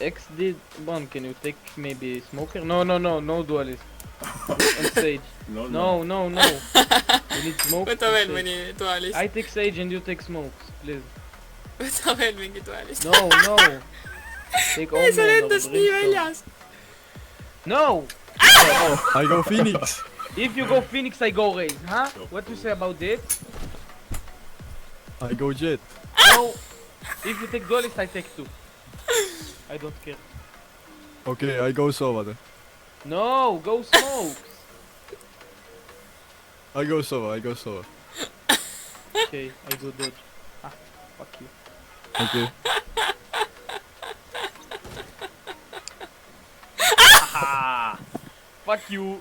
XD one, can you take maybe smoker? No duelist. On stage. No. We need smoke. Võta veel mõni dualist. I take sage and you take smokes, please. Võta veel mingi dualist. No. Take all sa oled endast nii väljas. No! I go Phoenix. If you go Phoenix, I go Raze, huh? What you say about it? I go Jet. No! If you take duelist, I take two. I don't care. Okay, I go Sova then. No! Go smokes! I go Sova. Okay, I go dodge. Ah, fuck you. Okay. Ah! Fuck you!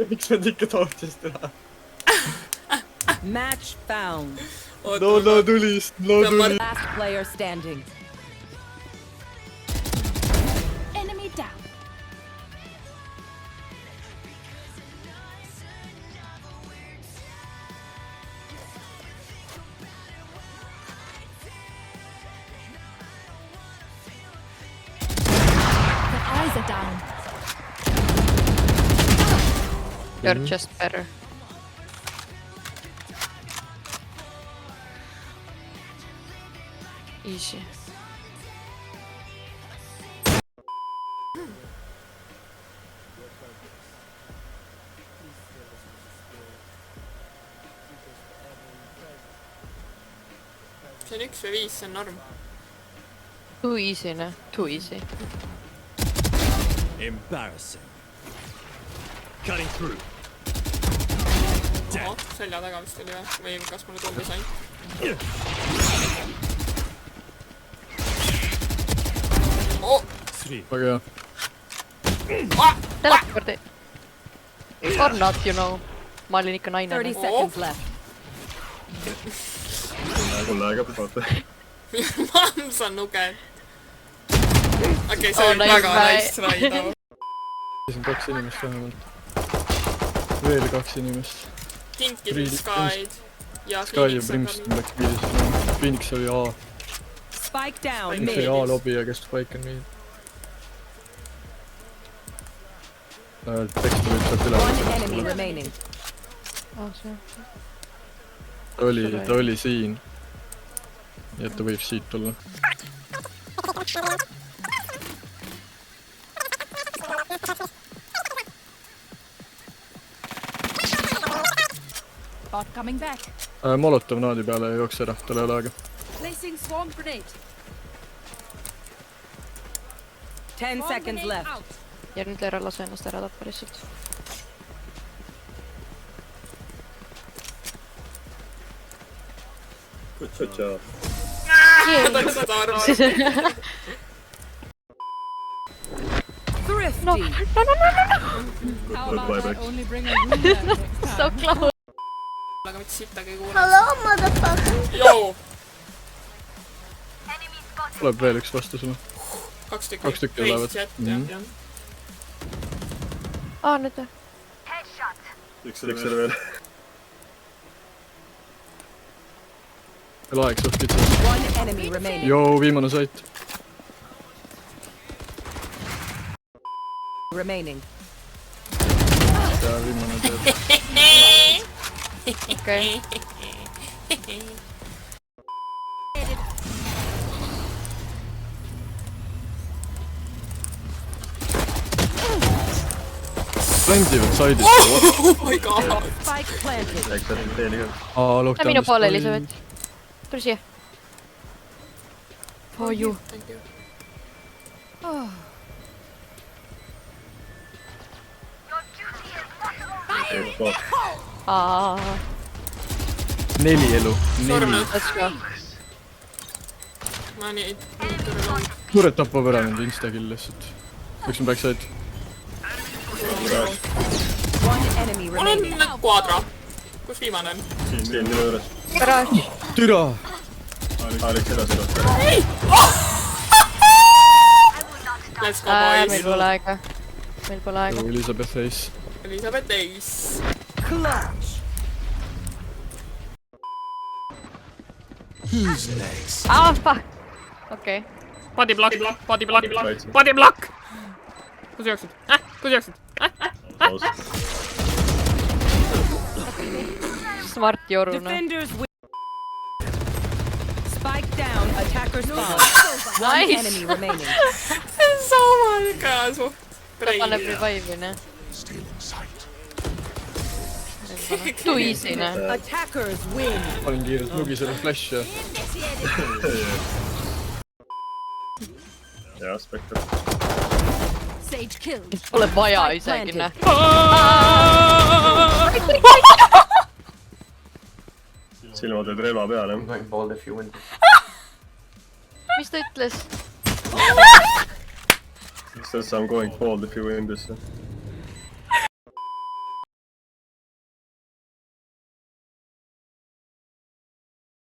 Miks nad ikka tohtist teha? Match found. No tulist. Last player standing. Enemy down. The eyes are down. You're just better. Easy. See on 1v5, see on norm. Too easy, noh. Too easy. Embarrassing. Cutting through. Oho, selja taga vist oli või kas mulle tundus ainult? Oh! Väga hea. Telepordi. Or not, you know. Ma olin ikka naine. 30 seconds left. Mulle aega vaata. Mams on nuge. Okei, see Oh, oli nice väga try. nice try. Siin 2 inimest vähemalt. Veel 2 inimest. Kinkid Sky'd ja Sky ja Brimstone läks viies. Phoenix oli A. Spike down. Phoenix oli A lobi ja kes Spike on mid. Tekst võib sealt üle. One enemy remaining. Oh, see. Ta oli siin. Nii et ta võib siit tulla. Bot coming back. Molotov naadi peale ja jookse ära, tal ei ole aega. Placing swarm grenade. 10 seconds left. Ja nüüd Leera lase ennast ära tappa lihtsalt. Good job. Ta seda arvab. Thrifty. No. How about I only bring a room back next time? So close. Aga mitte sittagi kuulanud. Hello, motherfucker. Joo! Tuleb veel üks vastu sulle. 2 tükki. 2 tükki tulevad. Aa, nüüd või? Üks oli veel. Veel aeg suht kitsas. One enemy remaining. Joo, viimane sait. Remaining. Ja viimane teeb. Okei. Plandivad saidid. Oh my god! Spike planted. Lähe minu poole, Elisabeth. Tule siia. For you. Thank you. Aa, 4 elu. 4. let's go. Ma nii tule loon. Suured tapab ära nende instakill lihtsalt. Üks on backside. One enemy Mul on remaining. quadra. Kus viimane on? Siin minu juures. Garage. Türa! Let's go Meil boys. pole aega. Meil pole aega. Elizabeth Ace. Elisabeth Ace. Clutch. Who's next? Ah, fuck. Okei. Body block, body block, Kaitsin. body block! Kus jooksid? Kus jooksid? Smart joru, noh. Defenders win. Spike down. Attacker spawn. One Nice. enemy remaining. Sama kasu. Paneb revive'i, noh. Too easy, noh. Attackers win. panin kiirelt nugisele flash ja jaa, Spectre. Sage killed. Pole vaja isegi, noh. Silmad olid relva peal, jah. Mis ta ütles? Says I'm going bald if you win this.